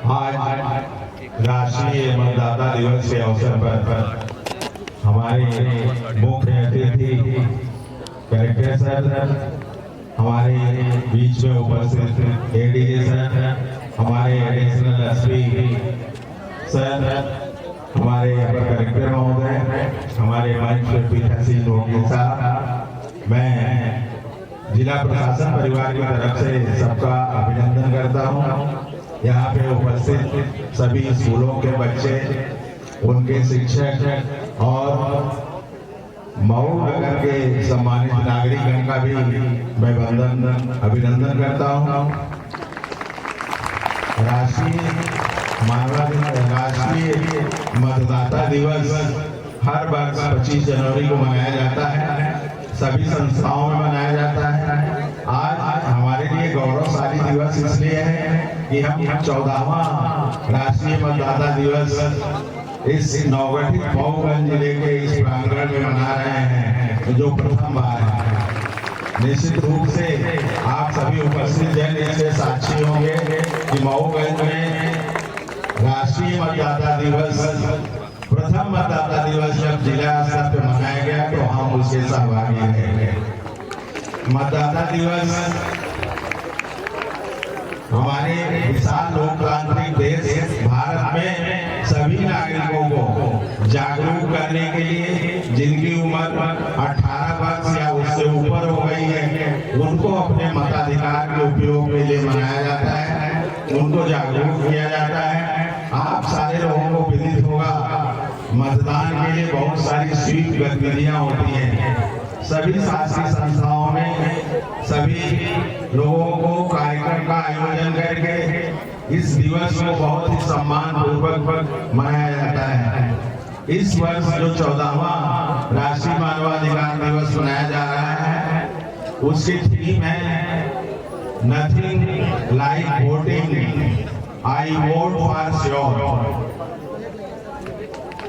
आज राष्ट्रीय मतदाता दिवस के अवसर पर हमारे मुख्य अतिथि कलेक्टर सर, हमारे बीच में उपस्थित एडीजे सर, हमारे एडिशनल एसपी सर, हमारे कलेक्टर महोदय, हमारे मंच पीठासीन वकील साहब, मैं जिला प्रशासन परिवार की तरफ से सबका अभिनंदन करता हूँ। यहाँ पे उपस्थित सभी स्कूलों के बच्चे, उनके शिक्षक और मऊ नगर के सम्मानित नागरिकगण का भी मैं अभिनंदन करता हूँ। राष्ट्रीय मतदाता दिवस हर वर्ष 25 जनवरी को मनाया जाता है, सभी संस्थाओं में मनाया जाता है। आज हमारे लिए गौरवशाली दिवस इसलिए है कि हम 14वां राष्ट्रीय मतदाता दिवस इस नवगठित मऊगंज जिले के इस प्रांगण में मना रहे हैं, जो प्रथम बार है। निश्चित रूप से आप सभी उपस्थित जन इसके साक्षी होंगे कि मऊगंज में राष्ट्रीय मतदाता दिवस, प्रथम मतदाता दिवस जब जिला स्तर पर मनाया गया तो हम उसके सहभागी रहे। मतदाता दिवस हमारे विशाल लोकतांत्रिक देश भारत में सभी नागरिकों को जागरूक करने के लिए, जिनकी उम्र 18 वर्ष या उससे ऊपर हो गई है, उनको अपने मताधिकार के उपयोग के लिए मनाया जाता है, उनको जागरूक किया जाता है। आप सारे लोगों को विदित होगा, मतदान के लिए बहुत सारी स्वीप गतिविधियां होती हैं। सभी शासकीय संस्थाओं में सभी लोगों को कार्यक्रम का आयोजन करके इस दिवस को बहुत ही सम्मान पूर्वक मनाया जाता है। इस वर्ष जो 14वां राष्ट्रीय मानवाधिकार दिवस मनाया जा रहा है, उसकी थीम है nothing like voting, I vote for sure.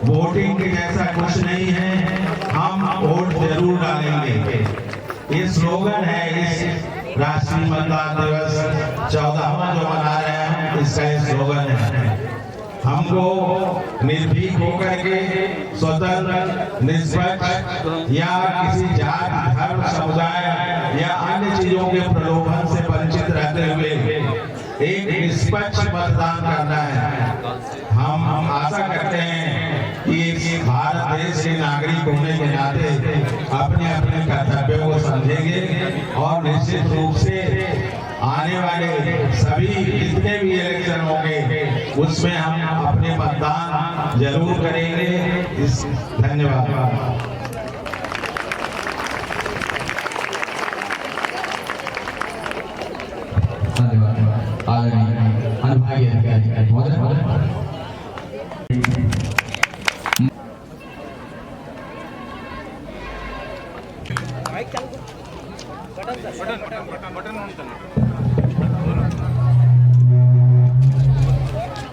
Voting के जैसा कुछ नहीं है, हम वोट जरूर डालेंगे। ये स्लोगन है इस राष्ट्रीय मतदाता दिवस 14वां जो मना रहे हैं, इसका ये स्लोगन है। हमको निर्भीक होकर के स्वतंत्र, निष्पक्ष या किसी जाति, धर्म, समुदाय या अन्य चीजों के प्रलोभन से वंचित रहते हुए एक निष्पक्ष मतदान करना है। हम आशा करते हैं कि भारत देश के नागरिक होने के नाते अपने अपने कर्तव्यों को समझेंगे और निश्चित रूप से आने वाले सभी जितने भी इलेक्शन होंगे उसमें हम अपने मतदान जरूर करेंगे। धन्यवाद।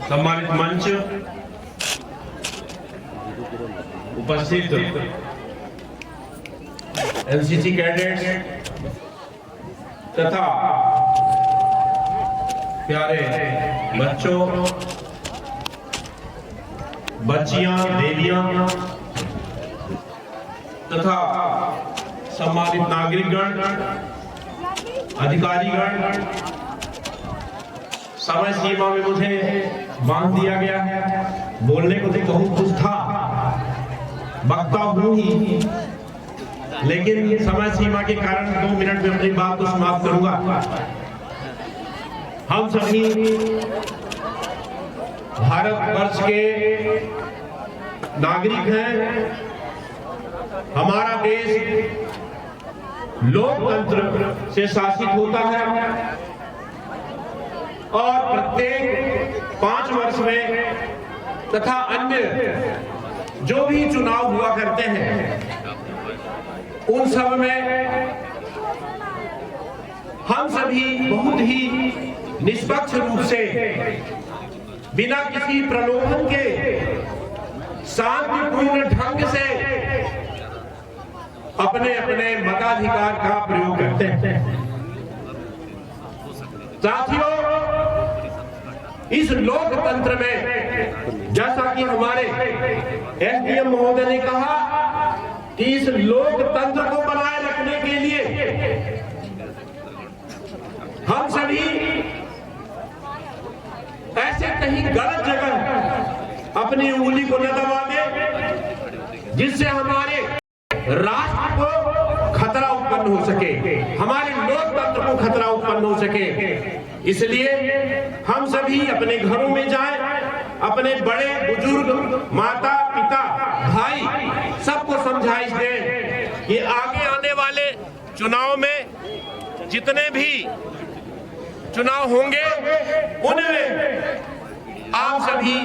सम्मानित मंच, उपस्थित एनसीसी कैडेट्स तथा प्यारे बच्चों, बच्चियां, देवियां तथा सम्मानित नागरिकगण, अधिकारीगण, समय सीमा में मुझे बांध दिया गया है। बोलने को तो बहुत कुछ था, वक्ता हूं ही, लेकिन समय सीमा के कारण 2 मिनट में अपनी बात को समाप्त करूंगा। हम सभी भारतवर्ष के नागरिक हैं। हमारा देश लोकतंत्र से शासित होता है और प्रत्येक 5 वर्ष में तथा अन्य जो भी चुनाव हुआ करते हैं, उन सब में हम सभी बहुत ही निष्पक्ष रूप से, बिना किसी प्रलोभन के, शांतिपूर्ण ढंग से अपने अपने मताधिकार का प्रयोग करते हैं। साथियों, इस लोकतंत्र में, जैसा कि हमारे एसडीएम महोदय ने कहा कि इस लोकतंत्र को बनाए रखने के लिए हम सभी ऐसे कहीं गलत जगह अपनी उंगली को न दबा दे जिससे हमारे राष्ट्र को खतरा उत्पन्न हो सके, हमारे लोकतंत्र को खतरा उत्पन्न हो सके। इसलिए हम सभी अपने घरों में जाएं, अपने बड़े बुजुर्ग, माता पिता, भाई सबको समझाइश दें कि आगे आने वाले चुनाव में जितने भी चुनाव होंगे उनमें आप सभी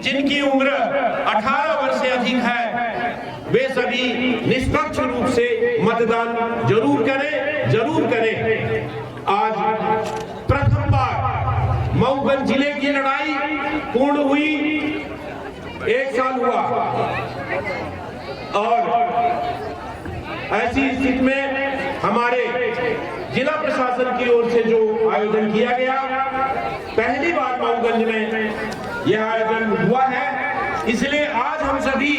जिनकी उम्र 18 वर्ष से अधिक है वे सभी निष्पक्ष रूप से मतदान जरूर करें। आज प्रथम बार मऊगंज जिले की लड़ाई पूर्ण हुई, 1 साल हुआ और ऐसी स्थिति में हमारे जिला प्रशासन की ओर से जो आयोजन किया गया, पहली बार मऊगंज में यह आयोजन हुआ है। इसलिए आज हम सभी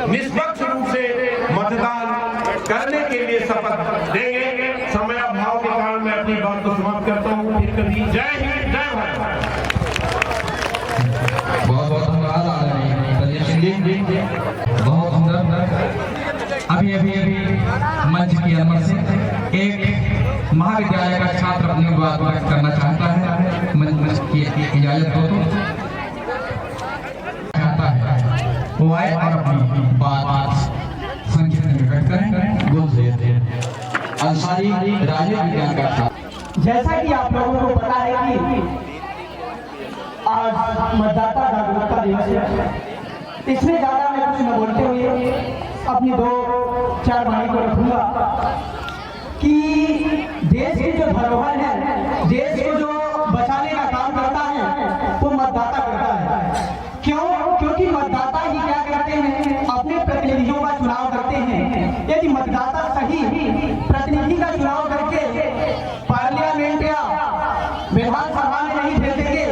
निष्पक्ष रूप से मतदान करने के लिए शपथ देंगे। समय अभाव के कारण मैं अपनी बात को समाप्त करता हूँ। फिर कभी जय हिंद, जय भारत। बहुत बहुत धन्यवाद आदरणीय प्रदेश जी, बहुत सुंदर। अभी मंच की अमर से एक महाविद्यालय का छात्र अपनी बात व्यक्त करना चाहता है, मंच की इजाजत दो तो चाहता है वो आए और अपनी बात संक्षिप्त में व्यक्त करें। बोल देते अंसारी राजनीति विज्ञान का छात्र। जैसा कि आप लोगों को पता है कि आज मतदाता जागरूकता दिवस है, इसमें ज्यादा मैं कुछ न बोलते हुए अपनी 2-4 वाणी को रखूंगा कि देश की जो धरोहर है, देश को जो बचाने का काम करता है वो मतदाता करता है। क्यों? क्योंकि मतदाता ही क्या करते हैं, अपने प्रतिनिधियों का चुनाव करते हैं। यदि मतदाता सही प्रतिनिधि का चुनाव करके पार्लियामेंट या विधानसभा में नहीं भेजेंगे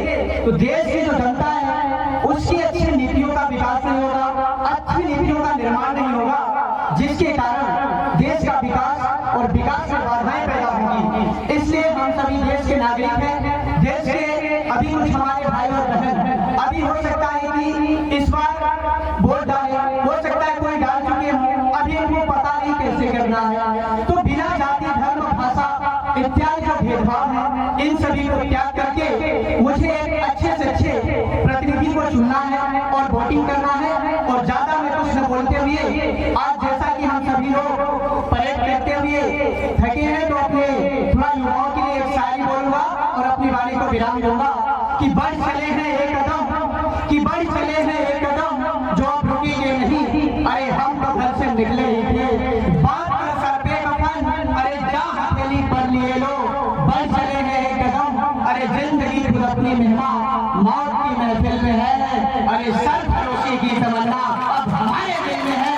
तो देश की जो जनता है उसकी अच्छी नीतियों का विकास नहीं होगा, अच्छी नीतियों का निर्माण नहीं होगा, जिसके कारण देश का विकास और विकास में बाधाएं पैदा होंगी। इसलिए हम सभी देश के नागरिक हैं, देश के अभी कुछ हमारे भाई और बहन अभी हो सकता है कि इस बार वोट डाले, हो सकता है कोई डाल चुके हों, अभी इनको पता नहीं कैसे करना है। तो बिना जाति, धर्म, भाषा इत्यादि जो भेदभाव है इन सभी को त्याग करके मुझे एक अच्छे से अच्छे प्रतिनिधि को चुनना है और वोटिंग करना है। और ज्यादा मैं कुछ न बोलते हुए आज जैसा कि हम सभी लोग परेड करते हुए थके हैं तो अपने थोड़ा युवाओं के लिए एक शायरी बोलूंगा और अपनी वाणी को विराम दूंगा कि बढ़ चले हैं एक कदम, कि बढ़ चले हैं एक कदम, जो आप रुकेंगे नहीं। अरे हम तो घर से निकले ही थे, बात कर सर पे कफन, अरे जा हथेली पर लिए लो। बढ़ चले हैं एक कदम, अरे जिंदगी खुद अपनी मेहमान मौत की महफिल में है। अरे सर फरोशी की तमन्ना अब हमारे दिल में है,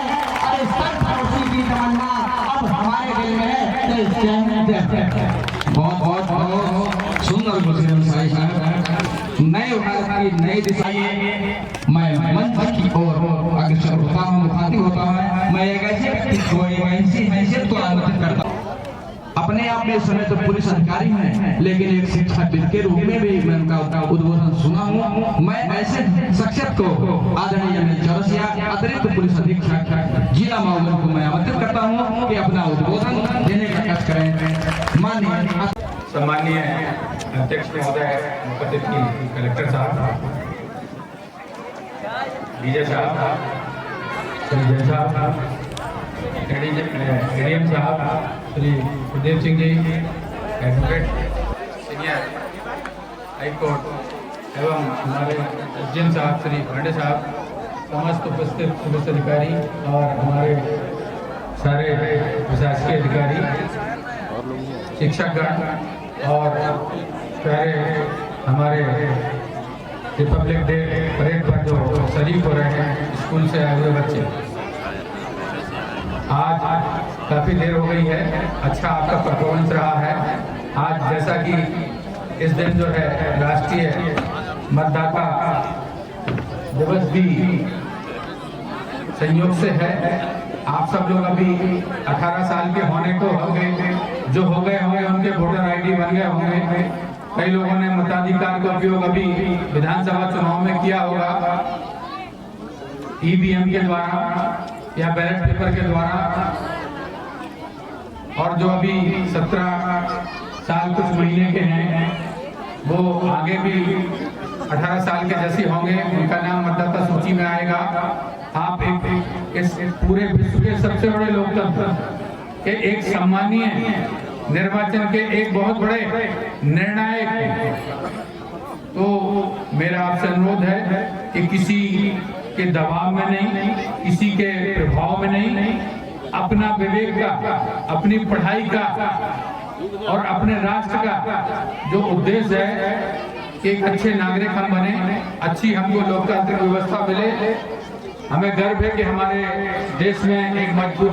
अरे सर फरोशी की तमन्ना अब हमारे दिल में है। बहुत बहुत बहुत सुंदर गुजरे अंसारी साहब। नए भारत की नई दिशा मैं मंच की ओर अग्रसर होता हूँ, मुखातिब होता हूँ। मैं एक ऐसे व्यक्ति को ऐसी हैसियत को आमंत्रित करता हूँ। अपने आप में इस समय तो पुलिस अधिकारी हैं, लेकिन एक शिक्षाविद के रूप में भी मैं उनका उद्बोधन सुना हूँ। मैं ऐसे शख्सियत को आदरणीय अमित चौरसिया, अतिरिक्त पुलिस अधीक्षक जिला मऊगंज को मैं आमंत्रित करता हूँ कि अपना उद्बोधन देने का कष्ट करें। माननीय सम्मानीय अध्यक्ष महोदय, मुख्य अतिथि कलेक्टर साहब, डीजे साहब, श्री जय साहब, एडीएम साहब, Shri Sudev Singh ji, advocate senior high court एवं हमारे एसडीएम साहब श्री पांडे साहब, समस्त उपस्थित पुलिस अधिकारी और हमारे सारे प्रशासकीय अधिकारी, शिक्षकगण और सारे हमारे रिपब्लिक डे परेड पर जो शरीक हो रहे हैं स्कूल से आए हुए बच्चे। आज काफ़ी देर हो गई है, अच्छा आपका परफॉर्मेंस रहा है। आज जैसा कि इस दिन जो है राष्ट्रीय मतदाता दिवस भी संयोग से है। आप सब लोग अभी 18 साल के होने को हो गए, जो हो गए होंगे उनके वोटर आईडी बन गए होंगे। कई लोगों ने मताधिकार का उपयोग अभी विधानसभा चुनाव में किया होगा, ईवीएम के द्वारा या बैलेट पेपर के द्वारा। और जो अभी 17 साल कुछ महीने के हैं वो आगे भी 18 साल के जैसे होंगे, उनका नाम मतदाता सूची में आएगा। आप इस पूरे विश्व के सबसे बड़े लोकतंत्र के एक सम्मानीय निर्वाचन के एक बहुत बड़े निर्णायक, तो मेरा आपसे अनुरोध है कि किसी के दबाव में नहीं, किसी के प्रभाव में नहीं, अपना विवेक का, अपनी पढ़ाई का और अपने राष्ट्र का जो उद्देश्य है कि एक अच्छे नागरिक हम बने, अच्छी हमको लोकतांत्रिक व्यवस्था मिले। हमें गर्व है कि हमारे देश में एक मजबूत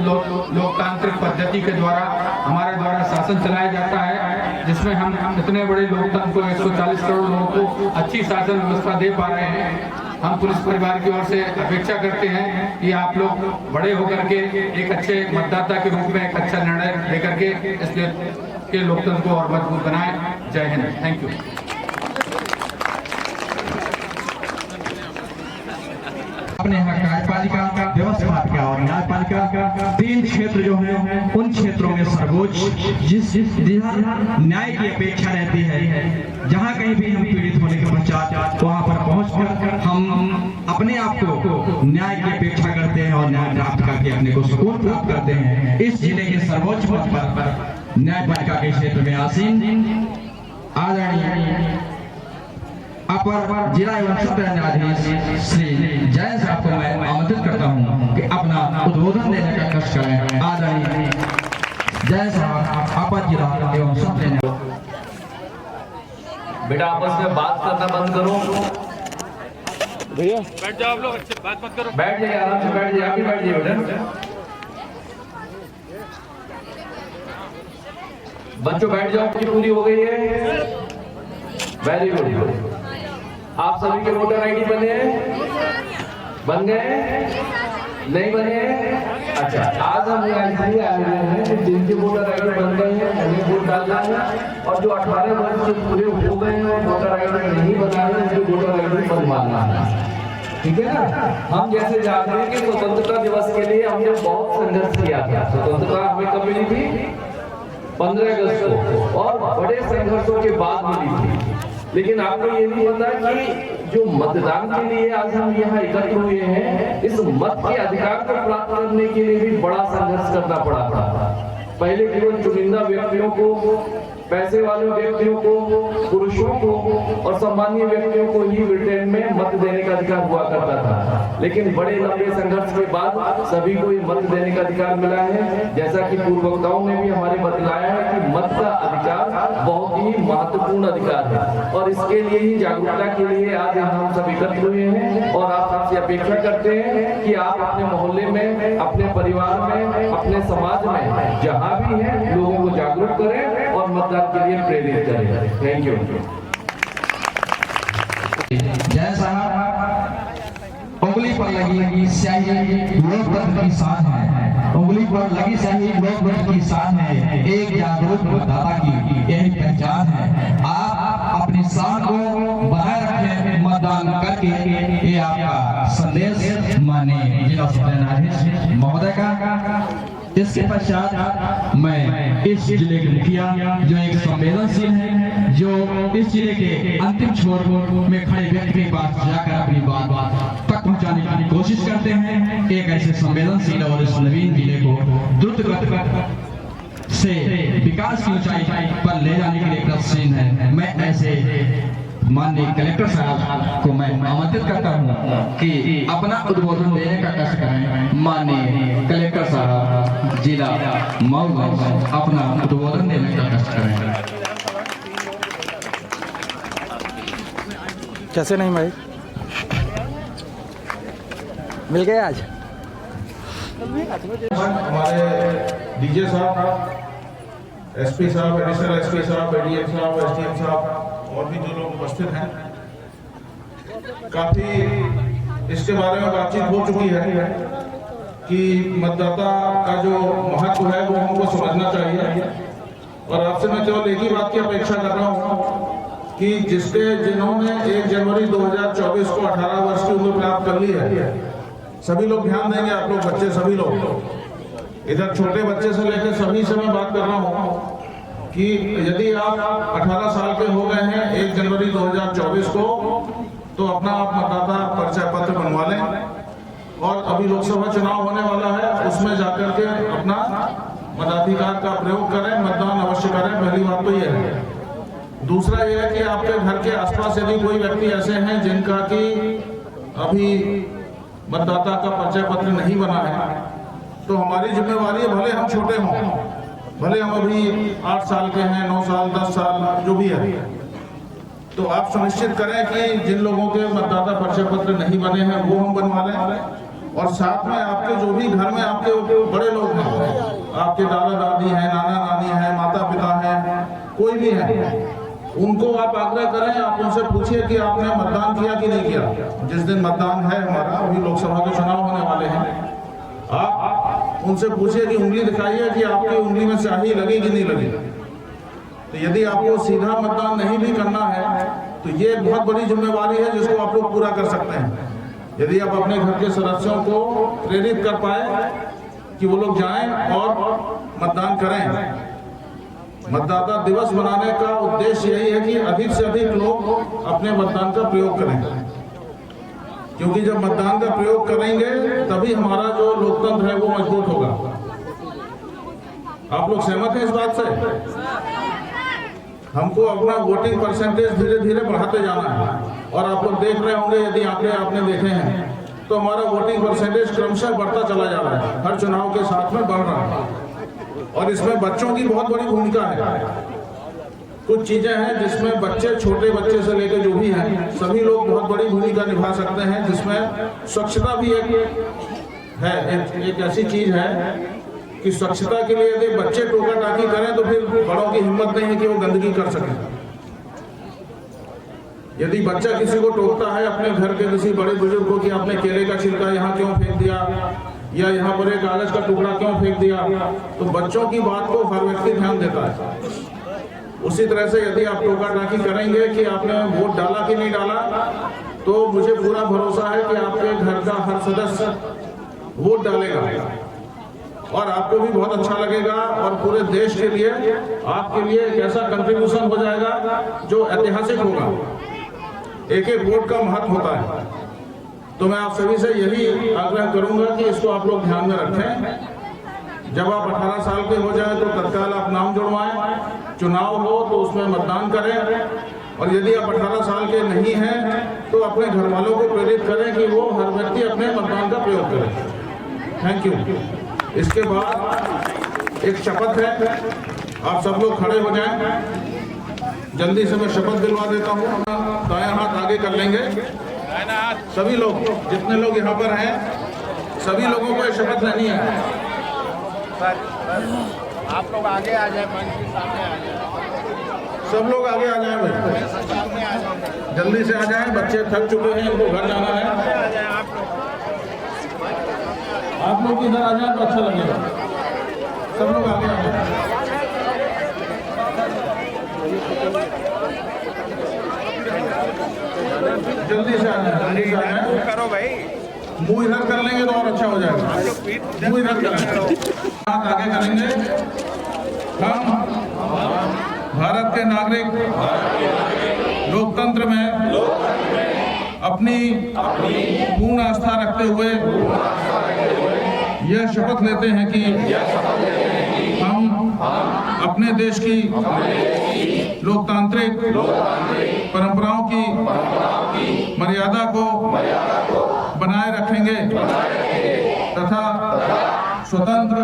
लोकतांत्रिक पद्धति के द्वारा हमारे द्वारा शासन चलाया जाता है, जिसमें हम इतने बड़े लोकतंत्र को 140 करोड़ लोगों को अच्छी शासन व्यवस्था दे पा रहे हैं। हम पुलिस परिवार की ओर से अपेक्षा करते हैं कि आप लोग बड़े होकर के एक अच्छे मतदाता के रूप में एक अच्छा निर्णय लेकर के इस के लोकतंत्र को और मजबूत बनाएं। जय हिंद, थैंक यू। अपने यहाँ कार्यपालिका, व्यवस्थापिका और न्यायपालिका 3 क्षेत्र जो हैं, उन क्षेत्रों में सर्वोच्च जिस न्याय की अपेक्षा रहती है, जहाँ कहीं भी हम पीड़ित होने के पश्चात वहाँ पर पहुँचकर हम अपने आप को न्याय की अपेक्षा करते हैं और न्याय प्राप्त करके अपने को सुकून प्राप्त करते हैं। इस जिले के सर्वोच्च पद पर न्यायपालिका के क्षेत्र में आसीन आदरणीय अपर जिला एवं सत्र न्यायाधीश श्री जयंत साहब को मैं आमंत्रित करता हूं कि अपना उद्बोधन देने का कष्ट करें। आदरणीय जयंत साहब, अपर जिला एवं सत्र न्यायाधीश। बेटा आपस में बात करना बंद करो। भैया बैठ जाओ, आप लोग अच्छे बात मत करो। बैठ जाइए, आराम से बैठ जाइए, आप भी बैठ जाइए बेटा। बच्चों बैठ जाओ, पूरी हो गई है। Very good. आप सभी के वोटर आईडी बने हैं? बन गए? नहीं बने? अच्छा, आज हम इसलिए आए हुए हैं कि जिनके वोटर आईडी बन गए हैं उन्हें वोट डालना है, और जो 18 वर्ष से पूरे हो गए हैं वोटर आईडी नहीं बना है उनके वोटर आईडी बनवाना है। ठीक है ना? हम जैसे जानते हैं कि स्वतंत्रता दिवस के लिए हमने बहुत संघर्ष किया था। स्वतंत्रता हमें कब मिली थी? 15 अगस्त को, और बड़े संघर्षों के बाद मिली थी। लेकिन आपको ये नहीं पता कि जो मतदान के लिए आज हम यहाँ एकत्र हुए हैं, इस मत के अधिकार को प्राप्त करने के लिए भी बड़ा संघर्ष करना पड़ा था। पहले केवल चुनिंदा व्यक्तियों को, पैसे वाले व्यक्तियों को, पुरुषों को और सामान्य व्यक्तियों को ही ब्रिटेन में मत देने का अधिकार हुआ करता था। लेकिन बड़े लंबे संघर्ष के बाद सभी को मत देने का अधिकार मिला है। जैसा कि पूर्व वक्ताओं ने भी हमारे बतलाया है कि मत का अधिकार बहुत ही महत्वपूर्ण अधिकार है, और इसके लिए ही जागरूकता के लिए आज यहाँ हम सब एकत्र हुए हैं। और आप सबसे अपेक्षा करते हैं कि आप अपने मोहल्ले में, अपने परिवार में, अपने समाज में जहाँ भी है लोगों को जागरूक करें और मतदान के लिए प्रेरित करें। Thank you. जय साहब, उंगली पर लगी स्याही लोकतंत्र की शान है। उंगली पर लगी स्याही लोकतंत्र की शान है। एक जागरूक मतदाता की यही पहचान है। आप अपनी शान को बनाए रखें मतदान करके, ये आपका संदेश माननीय जिला सत्र न्यायाधीश महोदय का। इसके पश्चात मैं इस जिले के मुखिया जो एक संवेदनशील है, जो इस जिले के अंतिम छोर में खड़े व्यक्ति के पास जाकर अपनी बात तक पहुंचाने की कोशिश करते हैं, एक ऐसे संवेदनशील और इस नवीन जिले को द्रुत गति से विकास की ऊंचाई पर ले जाने के लिए प्रयत्नशील है। मैं ऐसे माननीय कलेक्टर साहब को मैं आमंत्रित करता हूं कि अपना उद्बोधन देने का कष्ट करें। माननीय कलेक्टर साहब जिला मऊ अपना उद्बोधन देने का कष्ट करें। कैसे नहीं भाई मिल गए आज? हमारे डीजे साहब, एसपी साहब, एडिशनल एसपी साहब, एडीएम साहब, एसडीएम साहब और भी जो लोग उपस्थित हैं, काफी इसके बारे में बातचीत हो चुकी है कि मतदाता का जो महत्व है वो हमको समझना चाहिए। और आपसे मैं केवल एक ही बात की अपेक्षा कर रहा हूँ कि जिन्होंने 1 जनवरी 2024 को 18 वर्ष की उम्र प्राप्त कर ली है, सभी लोग ध्यान देंगे, आप लोग बच्चे सभी लोग, इधर छोटे बच्चे से लेकर सभी से मैं बात कर रहा हूँ कि यदि आप 18 साल के हो गए हैं 1 जनवरी 2024 को, तो अपना आप मतदाता परिचय पत्र बनवा लें। और अभी लोकसभा चुनाव होने वाला है, उसमें जाकर के अपना मताधिकार का प्रयोग करें, मतदान अवश्य करें। पहली बात तो ये है। दूसरा ये है कि आपके घर के आसपास यदि कोई व्यक्ति ऐसे हैं जिनका कि अभी मतदाता का परिचय पत्र नहीं बना है, तो हमारी जिम्मेवारी है, भले हम छोटे हों, भले हम अभी 8 साल के हैं, 9 साल, 10 साल, जो भी है, तो आप सुनिश्चित करें कि जिन लोगों के मतदाता परिचय पत्र नहीं बने हैं वो हम बनवा लें। और साथ में आपके जो भी घर में आपके बड़े लोग हैं, आपके दादा दादी हैं, नाना नानी हैं, माता पिता हैं, कोई भी है, उनको आप आग्रह करें, आप उनसे पूछिए कि आपने मतदान किया कि नहीं किया। जिस दिन मतदान है हमारा, अभी लोकसभा के चुनाव होने वाले हैं, आप उनसे पूछिए कि उंगली दिखाइए कि आपकी उंगली में स्याही लगी कि नहीं लगी। तो यदि आपको सीधा मतदान नहीं भी करना है तो ये एक बहुत बड़ी जिम्मेवारी है जिसको आप लोग पूरा कर सकते हैं। यदि आप अपने घर के सदस्यों को प्रेरित कर पाए कि वो लोग जाएं और मतदान करें। मतदाता दिवस मनाने का उद्देश्य यही है कि अधिक से अधिक लोग अपने मतदान का प्रयोग करें, क्योंकि जब मतदान का प्रयोग करेंगे तभी हमारा जो लोकतंत्र है वो मजबूत होगा। आप लोग सहमत हैं इस बात से? हमको अपना वोटिंग परसेंटेज धीरे धीरे बढ़ाते जाना है। और आप लोग देख रहे होंगे, यदि आंकड़े आपने देखे हैं, तो हमारा वोटिंग परसेंटेज क्रमशः बढ़ता चला जा रहा है, हर चुनाव के साथ में बढ़ रहा है। और इसमें बच्चों की बहुत बड़ी भूमिका है। कुछ चीजें हैं जिसमें बच्चे, छोटे बच्चे से लेकर जो भी हैं, सभी लोग बहुत बड़ी भूमिका निभा सकते हैं, जिसमें स्वच्छता भी एक ऐसी चीज है कि स्वच्छता के लिए यदि बच्चे टोका टाकी करें तो फिर बड़ों की हिम्मत नहीं है कि वो गंदगी कर सकें। यदि बच्चा किसी को टोकता है, अपने घर के किसी बड़े बुजुर्ग को, कि आपने केले का छिलका यहाँ क्यों फेंक दिया, या यहाँ पर एक कागज का टुकड़ा क्यों फेंक दिया, तो बच्चों की बात को हर व्यक्ति ध्यान देता है। उसी तरह से यदि आप टोका टाकी करेंगे कि आपने वोट डाला कि नहीं डाला, तो मुझे पूरा भरोसा है कि आपके घर का हर सदस्य वोट डालेगा और आपको भी बहुत अच्छा लगेगा। और पूरे देश के लिए, आपके लिए एक ऐसा कंट्रीब्यूशन हो जाएगा जो ऐतिहासिक होगा। एक एक वोट का महत्व होता है। तो मैं आप सभी से यही आग्रह करूंगा कि इसको आप लोग ध्यान में रखें। जब आप 18 साल के हो जाए तो तत्काल आप नाम जुड़वाएं, चुनाव हो तो उसमें मतदान करें। और यदि आप 18 साल के नहीं हैं तो अपने घर वालों को प्रेरित करें कि वो हर व्यक्ति अपने मतदान का प्रयोग करें। Thank you. इसके बाद एक शपथ है, आप सब लोग खड़े हो जाएं। जल्दी से मैं शपथ दिलवा देता हूँ। दायां हाथ आगे कर लेंगे, सभी लोग, जितने लोग यहाँ पर हैं, सभी लोगों को ये शपथ लेनी है। आप लोग आगे आ जाए, मंच के सामने आ जाए, सब लोग आगे आ जाएं भाई, जल्दी से आ जाएं। बच्चे थक चुके हैं, इनको घर जाना है। आप लोग इधर आ जाए तो अच्छा लगेगा। सब लोग आगे आ जाए, जल्दी से आ जाए, जल्दी से आ जाए। करो भाई, मुंह इधर कर लेंगे तो और अच्छा हो जाएगा। मुंह इधर करेंगे, हाथ आगे करेंगे। हम भारत के नागरिक लोकतंत्र में अपनी पूर्ण आस्था रखते हुए यह शपथ लेते हैं कि हम अपने देश की लोकतांत्रिक परंपराओं की मर्यादा को बनाए रखेंगे तथा स्वतंत्र,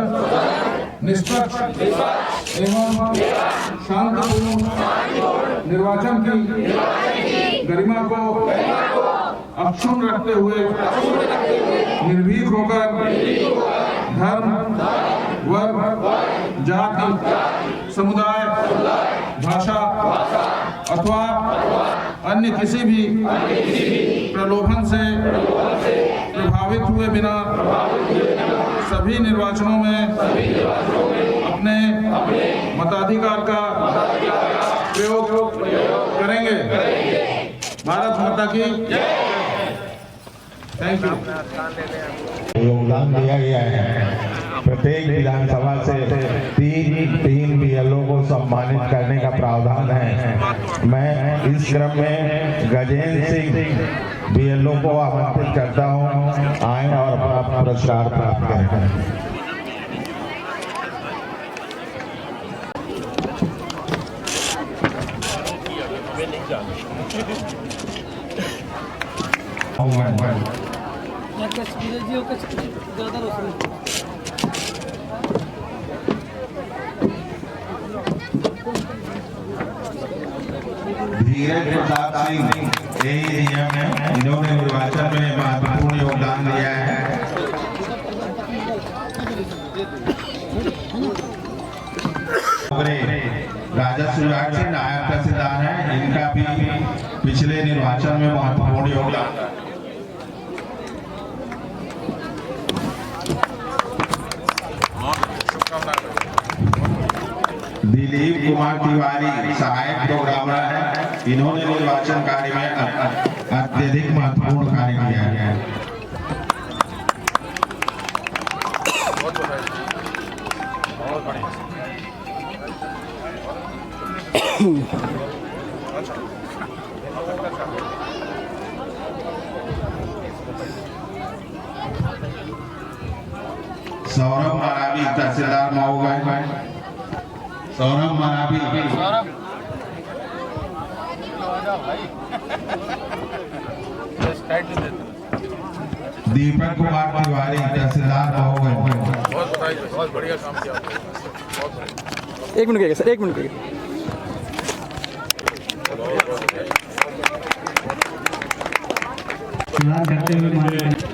निष्पक्ष एवं शांतिपूर्ण निर्वाचन की गरिमा को अक्षुण्ण रखते हुए निर्भीक होकर धर्म, वर्ग, जाति, समुदाय, भाषा अथवा अन्य किसी भी प्रलोभन से प्रभावित हुए बिना सभी निर्वाचनों में अपने मताधिकार का प्रयोग करेंगे। भारत माता की थैंक यू। योगदान दिया गया है। प्रत्येक विधानसभा से तीन बीएलओ को सम्मानित करने का प्रावधान है। मैं इस क्रम में गजेंद्र सिंह बीएलओ को आमंत्रित करता हूं, आए और अपना पुरस्कार प्राप्त करें। धीरज प्रताप सिंह एईएम है, इन्होंने निर्वाचन में महत्वपूर्ण योगदान दिया है। राजस्व विभाग से नायब तहसीलदार हैं, इनका भी पिछले निर्वाचन में महत्वपूर्ण योगदान है। दिलीप कुमार तिवारी सहायक प्रोग्रामर है, इन्होंने निर्वाचन कार्य में अत्यधिक महत्वपूर्ण कार्य किया है। सौरभ मरावी तहसीलदार मऊ गए। सौरभ मरावी दीपक कुमार तिवारी तहसीलदार मऊ गए। बहुत बढ़िया काम किया। एक मिनट सर, एक मिनट चुनाव करते हुए